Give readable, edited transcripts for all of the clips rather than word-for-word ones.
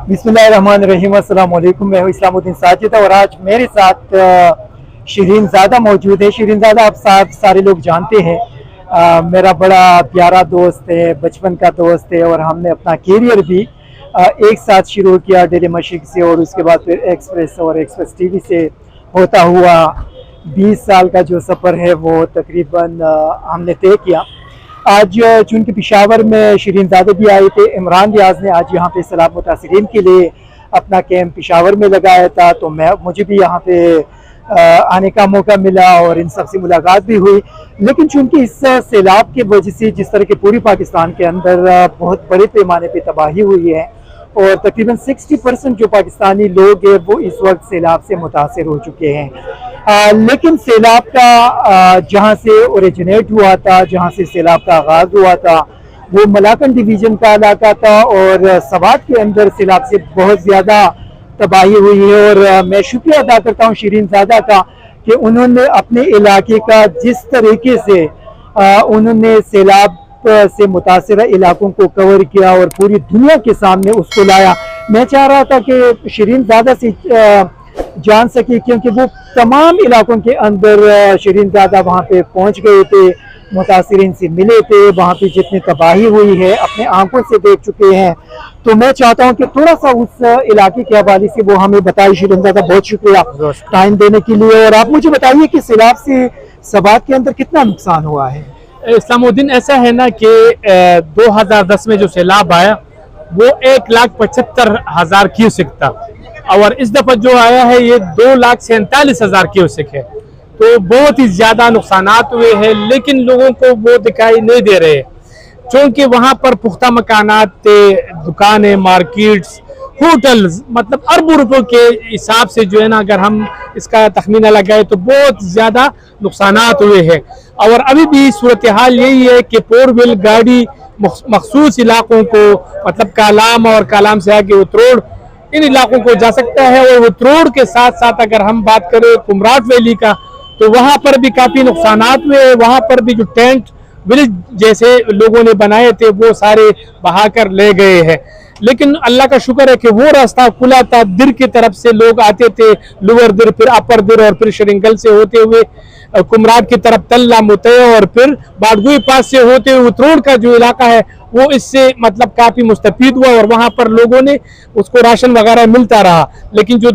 बिस्मिल्लाहिर्रहमानिर्रहीम, अस्सलाम वालेकुम। मैं हूँ इस्लामुद्दीन साजिद और आज मेरे साथ शिरीन ज़ादा मौजूद है। शिरीन ज़ादा आप सारे लोग जानते हैं, मेरा बड़ा प्यारा दोस्त है, बचपन का दोस्त है और हमने अपना कैरियर भी एक साथ शुरू किया डेली मशरिक से और उसके बाद फिर एक्सप्रेस और एक्सप्रेस टीवी से होता हुआ 20 साल का जो सफ़र है वो तकरीबन हमने तय किया। आज चूँकि पेशावर में शिरीन ज़ादा भी आए थे, इमरान रियाज ने आज यहाँ पे सैलाब मुतासिरीन के लिए अपना कैंप पेशावर में लगाया था, तो मुझे भी यहाँ पे आने का मौका मिला और इन सब से मुलाकात भी हुई। लेकिन चूँकि इस सैलाब की वजह से जिस तरह के पूरी पाकिस्तान के अंदर बहुत बड़े पैमाने पर तबाही हुई है और तकरीबन 60% जो पाकिस्तानी लोग हैं वो इस वक्त सैलाब से मुतासर हो चुके हैं। लेकिन सैलाब का जहाँ से ओरिजिनेट हुआ था, जहाँ से सैलाब का आगाज़ हुआ था, वो मलाकन डिवीज़न का इलाका था और सवात के अंदर सैलाब से बहुत ज़्यादा तबाही हुई है। और मैं शुक्रिया अदा करता हूँ शिरीन ज़ादा का कि उन्होंने अपने इलाके का जिस तरीके से उन्होंने सैलाब से मुतासर इलाकों को कवर किया और पूरी दुनिया के सामने उसको लाया। मैं चाह रहा था कि शिरीन ज़ादा से जान सके, क्योंकि वो तमाम इलाकों के अंदर शिरीन ज़ादा वहाँ पे पहुँच गए थे, मुतासिरीन से मिले थे, वहाँ पे जितनी तबाही हुई है अपने आंखों से देख चुके हैं। तो मैं चाहता हूँ कि थोड़ा सा उस इलाके के हवाले से वो हमें बताइए। शिरीन ज़ादा बहुत शुक्रिया टाइम देने के लिए। और आप मुझे बताइए कि सैलाब से सवात के अंदर कितना नुकसान हुआ है। इस्लामुद्दीन, ऐसा है ना कि 2010 में जो सैलाब आया वो 1,75,000 क्यूसेक था और इस दफा जो आया है ये 2,47,000 क्यूसेक है। तो बहुत ही ज्यादा नुकसानात हुए हैं, लेकिन लोगों को वो दिखाई नहीं दे रहे क्योंकि वहां पर पुख्ता मकानात थे, दुकानें, मार्केट्स, होटल्स, मतलब अरबों रुपयों के हिसाब से जो है ना, अगर हम इसका तखमीना लगाए तो बहुत ज़्यादा नुकसानात हुए हैं। और अभी भी सूरत हाल यही है कि पोरविल गाड़ी मखसूस इलाकों को, मतलब कालाम और कालाम से आगे उतरोड़, इन इलाकों को जा सकता है। और उतरोड़ के साथ साथ अगर हम बात करें कुमराट वैली का, तो वहाँ पर भी काफ़ी नुकसानात हुए। वहाँ पर भी जो टेंट विलेज जैसे लोगों ने बनाए थे वो सारे बहाकर ले गए हैं। लेकिन अल्लाह का शुक्र है कि वो रास्ता खुला था, दिर की तरफ से लोग आते थे, लोअर दिर, फिर अपर दिर और फिर शरिंगल से होते हुए कुमराट की तरफ तल्ला मुतैया और फिर बाडगुई पास से होते हुए उतरोड़ का जो इलाका है वो इससे मतलब काफ़ी मुस्तफीद हुआ और वहाँ पर लोगों ने उसको राशन वगैरह मिलता रहा। लेकिन जो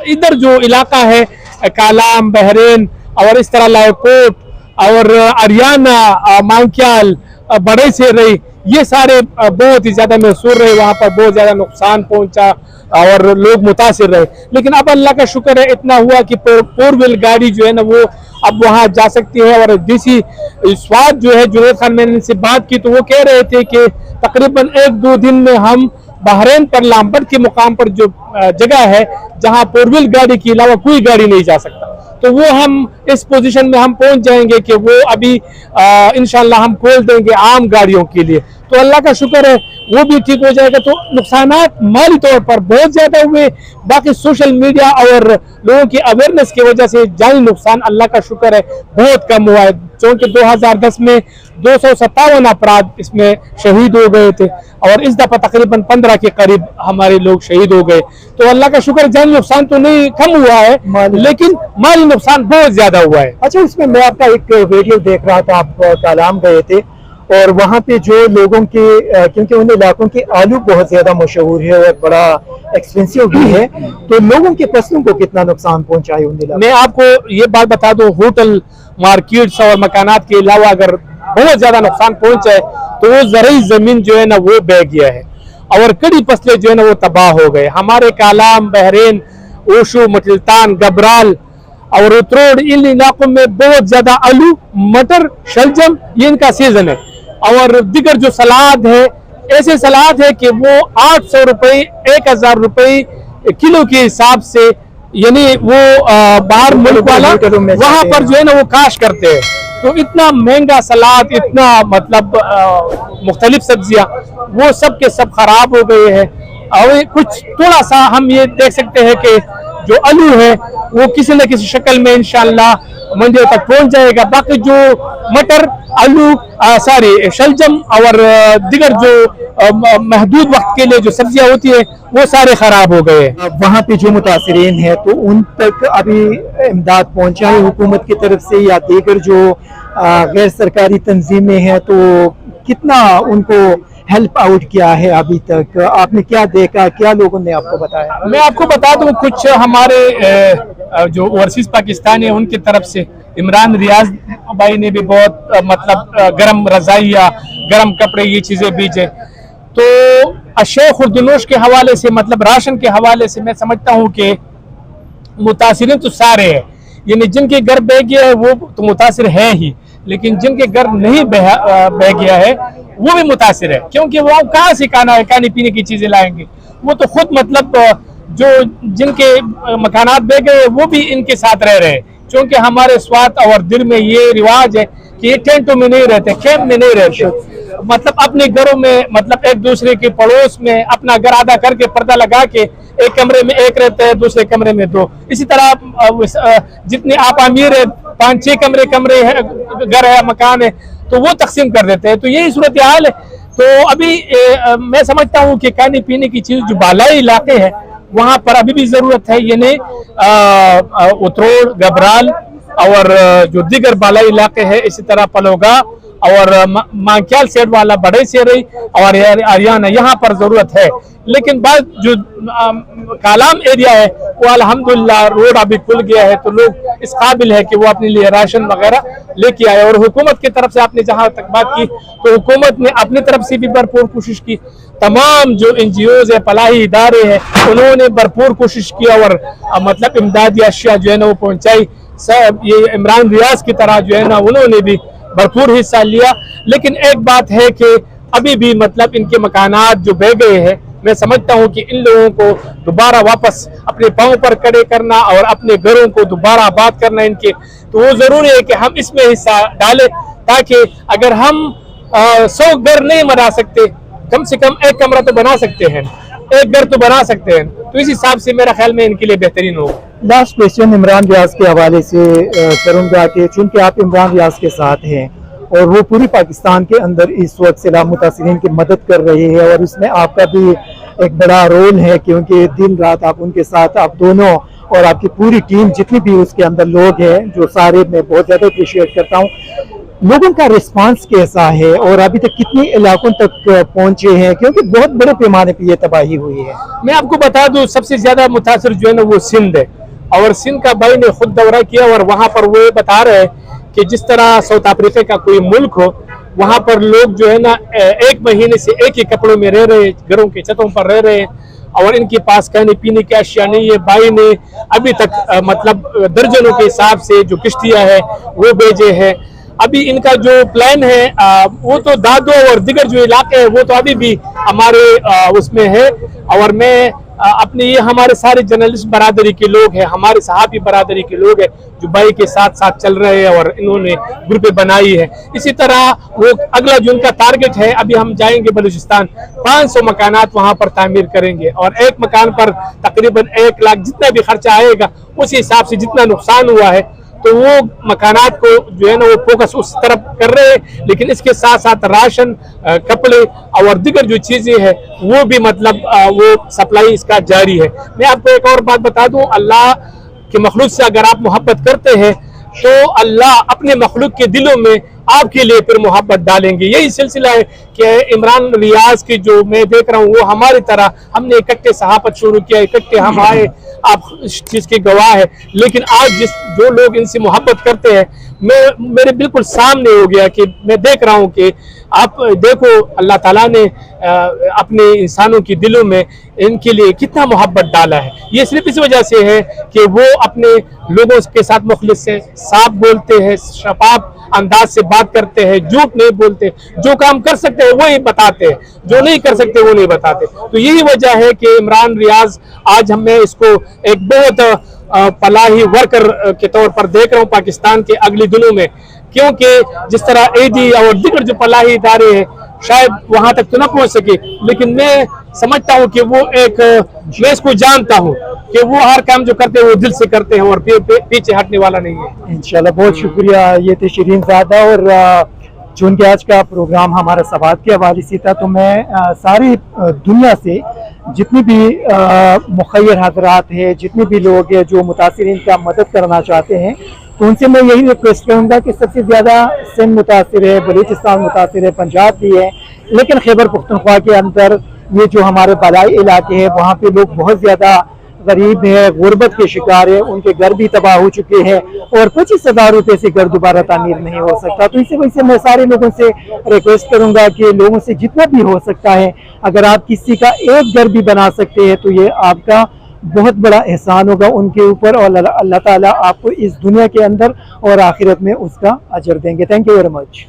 इधर जो इलाका है कालाम, बहरीन और इस तरह लायकोट और अरियाना, मांग्याल, बड़े से रही, ये सारे बहुत ही ज़्यादा मशहूर रहे, वहाँ पर बहुत ज़्यादा नुकसान पहुँचा और लोग मुतासिर रहे। लेकिन अब अल्लाह का शुक्र है इतना हुआ कि फोर गाड़ी जो है ना वो अब वहाँ जा सकती है। और डीसी स्वाद जो है जुनैद खान, मैंने इनसे बात की तो वो कह रहे थे कि तकरीबन 1-2 दिन में हम बहरीन पर लामबट के मुकाम पर जो जगह है जहाँ फोर गाड़ी के अलावा कोई गाड़ी नहीं जा सकता, तो वो हम इस पोजीशन में हम पहुंच जाएंगे कि वो अभी इंशाल्लाह हम खोल देंगे आम गाड़ियों के लिए। तो अल्लाह का शुक्र है वो भी ठीक हो जाएगा। तो नुकसानात माली तौर पर बहुत ज़्यादा हुए, बाकी सोशल मीडिया और लोगों की अवेयरनेस की वजह से जानी नुकसान अल्लाह का शुक्र है बहुत कम हुआ है। क्योंकि 2010 में 257 अफराद इसमें शहीद हो गए थे और इस दफ़ा तकरीबन 15 के करीब हमारे लोग शहीद हो गए। तो अल्लाह का शुक्र, जानी नुकसान तो नहीं कम हुआ है, लेकिन माली नुकसान बहुत ज़्यादा हुआ है। अच्छा, इसमें मैं आपका एक वीडियो देख रहा था, आप कालाम गए थे और वहाँ पे जो लोगों के, क्योंकि उन इलाकों के आलू बहुत ज़्यादा मशहूर है और बड़ा एक्सपेंसिव भी है, तो लोगों के फसलों को कितना नुकसान पहुँचाए उन इलाकों। मैं आपको ये बात बता दूं, होटल, मार्केट्स और मकानात के अलावा अगर बहुत ज़्यादा नुकसान पहुँचा है तो वो ज़रूरी ज़मीन जो है ना वो बह गया है और कड़ी फसलें जो है ना वो तबाह हो गए। हमारे कालाम, बहरीन, ओशो, मुल्तान, गबराल और उतरोड़, इन इलाकों में बहुत ज़्यादा आलू, मटर, शलजम, ये इनका सीजन है। और दिगर जो सलाद है, ऐसे सलाद है कि वो 800 रुपये, 1000 रुपये किलो के हिसाब से, यानी वो बाहर मुल्क वाला वहाँ पर जो है ना वो काश करते हैं। तो इतना महंगा सलाद, इतना मतलब मुख्तलिफ सब्जियाँ, वो सब के सब खराब हो गए हैं। और कुछ थोड़ा सा हम ये देख सकते हैं कि जो आलू है वो किसी न किसी शक्ल में इंशाल्लाह मंडियों तक पहुंच जाएगा। बाकी जो मटर, आलू, शलजम और दिगर जो महदूद वक्त के लिए जो सब्जियां होती है वो सारे खराब हो गए। वहाँ पे जो मुतासरीन है तो उन तक अभी इमदाद पहुंचा है हुकूमत की तरफ से या दीगर जो गैर सरकारी तंजीमें हैं, तो कितना उनको हेल्प आउट किया है अभी तक? आपने क्या देखा, क्या लोगों ने आपको बताया? मैं आपको बता दूं, कुछ हमारे जो ओवरसीज पाकिस्तानी है उनकी तरफ से इमरान रियाज भाई ने भी बहुत मतलब गर्म रजाई या गर्म कपड़े ये चीजें भेजे। तो अशे खुर्दनोश के हवाले से, मतलब राशन के हवाले से मैं समझता हूँ कि मुतासिरीन तो सारे हैं, यानी जिनके घर बह गया है वो तो मुतासिर है ही, लेकिन जिनके घर नहीं बह गया है वो भी मुतासिर है, क्योंकि वो कहाँ से खाने पीने की चीजें लाएंगे। वो तो खुद मतलब जो जिनके मकानात बह गए वो भी इनके साथ रह रहे हैं, क्योंकि हमारे स्वात और दिल में ये रिवाज है कि ये टेंटों में नहीं रहते, कैंप में नहीं रहते, मतलब अपने घरों में, मतलब एक दूसरे के पड़ोस में अपना घर आधा करके पर्दा लगा के एक कमरे में एक रहते हैं, दूसरे कमरे में दो। इसी तरह जितने आप अमीर है 5-6 कमरे है, घर है, मकान है, तो वो तकसीम कर देते हैं। तो यही सूरत हाल है। तो अभी मैं समझता हूँ कि खाने पीने की चीज जो बालाई इलाके हैं वहां पर अभी भी जरूरत है, यानी उतरोड़, गबराल और जो दिगर बालाई इलाके हैं, इसी तरह पलोगा और मांक्याल सेठ वाला बड़े सेरई और हरियाणा, यहाँ पर जरूरत है। लेकिन बाद जो कालाम एरिया है वो अल्हम्दुलिल्लाह रोड अभी खुल गया है, तो लोग इस काबिल है कि वो अपने लिए राशन वगैरह लेके आए। और हुकूमत की तरफ से आपने जहां तक बात की, तो हुकूमत ने अपनी तरफ से भी भरपूर कोशिश की। तमाम जो NGOs है, फलाही इदारे हैं, उन्होंने भरपूर कोशिश की और मतलब इमदादी अशिया जो है ना वो पहुंचाई। सब ये इमरान रियाज की तरह जो है ना उन्होंने भी भरपूर हिस्सा लिया। लेकिन एक बात है कि अभी भी मतलब इनके मकानात जो बह गए हैं, मैं समझता हूं कि इन लोगों को दोबारा वापस अपने पांव पर खड़े करना और अपने घरों को दोबारा आबाद करना इनके, तो वो जरूरी है कि हम इसमें हिस्सा डालें, ताकि अगर हम 100 घर नहीं बना सकते, कम से कम एक कमरा तो बना सकते हैं, एक घर तो बना सकते हैं। तो इस हिसाब से मेरा ख्याल में इनके लिए बेहतरीन होगा। लास्ट क्वेश्चन इमरान रियाज के हवाले से करूंगा कि चूंकि आप इमरान रियाज के साथ हैं और वो पूरी पाकिस्तान के अंदर इस वक्त सैलाब मुतासिरीन की मदद कर रहे हैं और इसमें आपका भी एक बड़ा रोल है, क्योंकि दिन रात आप उनके साथ, आप दोनों और आपकी पूरी टीम जितनी भी उसके अंदर लोग हैं, जो सारे मैं बहुत ज़्यादा अप्रिशिएट करता हूँ। लोगों का रिस्पांस कैसा है और अभी तक कितने इलाकों तक पहुंचे हैं, क्योंकि बहुत बड़े पैमाने पर यह तबाही हुई है? मैं आपको बता दूं, सबसे ज्यादा मुतासर जो है ना वो सिंध है, और सिंध का भाई ने खुद दौरा किया और वहां पर वो बता रहे हैं कि जिस तरह साउथ अफ्रीका का कोई मुल्क हो, वहां पर लोग जो है ना 1 महीने से एक ही कपड़ों में रह रहे, घरों के छतों पर रह रहे और इनके पास खाने पीने की अशिया नहीं है। भाई ने अभी तक मतलब दर्जनों के हिसाब से जो किश्तियां है वो भेजे हैं। अभी इनका जो प्लान है वो तो दादो और दिगर जो इलाके हैं वो तो अभी भी हमारे उसमें है। और मैं अपने ये हमारे सारे जर्नलिस्ट बरादरी के लोग हैं, हमारे सहाबी बरादरी के लोग हैं जो भाई के साथ साथ चल रहे हैं और इन्होंने ग्रुपें बनाई है। इसी तरह वो अगला जो उनका टारगेट है, अभी हम जाएंगे बलूचिस्तान, 500 मकानात वहां पर तामीर करेंगे और एक मकान पर तकरीबन 1 लाख जितना भी खर्चा आएगा उस हिसाब से जितना नुकसान हुआ है, तो वो मकानात को जो है ना वो फोकस उस तरफ कर रहे हैं। लेकिन इसके साथ साथ राशन, कपड़े और दिगर जो चीजें हैं वो भी मतलब वो सप्लाई इसका जारी है। मैं आपको एक और बात बता दूं, अल्लाह के मखलूक से अगर आप मोहब्बत करते हैं तो अल्लाह अपने मखलूक के दिलों में आपके लिए फिर मोहब्बत डालेंगे। यही सिलसिला है कि इमरान रियाज की जो मैं देख रहा हूँ वो हमारी तरह हमने इकट्ठे सहाफत शुरू किया, इकट्ठे हम आए, आप इस चीज के गवाह है। लेकिन आज जो लोग इनसे मोहब्बत करते हैं, मेरे बिल्कुल सामने हो गया कि मैं देख रहा हूँ कि आप देखो अल्लाह ताला ने अपने इंसानों के दिलों में इनके लिए कितना मोहब्बत डाला है। ये सिर्फ इस वजह से है कि वो अपने लोगों के साथ मुखलिस से साफ बोलते हैं, शफाफ अंदाज से बात करते हैं, झूठ नहीं बोलते, जो काम कर सकते हैं वो ही बताते हैं, जो नहीं कर सकते वो नहीं बताते। तो यही वजह है कि इमरान रियाज आज मैं इसको एक बहुत फलाही वर्कर के तौर पर देख रहा हूँ पाकिस्तान के अगले दिनों में, क्योंकि जिस तरह AD और दिगर जो फलाही इदारे हैं शायद वहां तक तो ना पहुंच सके, लेकिन मैं समझता हूं कि वो एक, मैं इसको जानता हूं कि वो हर काम जो करते हैं वो दिल से करते हैं और पीछे हटने वाला नहीं है। इंशाल्लाह, बहुत शुक्रिया। ये थे शिरीन ज़ादा। और चूँकि आज का प्रोग्राम हमारा सवाल के हवाले से था, तो मैं सारी दुनिया से जितनी भी मुखय्यर हजरात हैं, जितने भी लोग हैं जो मुतासिरीन का मदद करना चाहते हैं, तो उनसे मैं यही रिक्वेस्ट करूँगा कि सबसे ज़्यादा सिंध मुतासिर है, बलूचिस्तान मुतासिर है, पंजाब भी है, लेकिन खैबर पख्तूनख्वा के अंदर ये जो हमारे बलाई इलाके हैं वहाँ पे लोग बहुत ज़्यादा गरीब है, गुर्बत के शिकार है, उनके घर भी तबाह हो चुके हैं और 25,000 रुपये से घर दोबारा तामीर नहीं हो सकता। तो इसी वजह से मैं सारे लोगों से रिक्वेस्ट करूंगा कि लोगों से जितना भी हो सकता है, अगर आप किसी का एक घर भी बना सकते हैं तो ये आपका बहुत बड़ा एहसान होगा उनके ऊपर, और अल्लाह ताला आपको इस दुनिया के अंदर और आखिरत में उसका अजर देंगे। Thank you very much.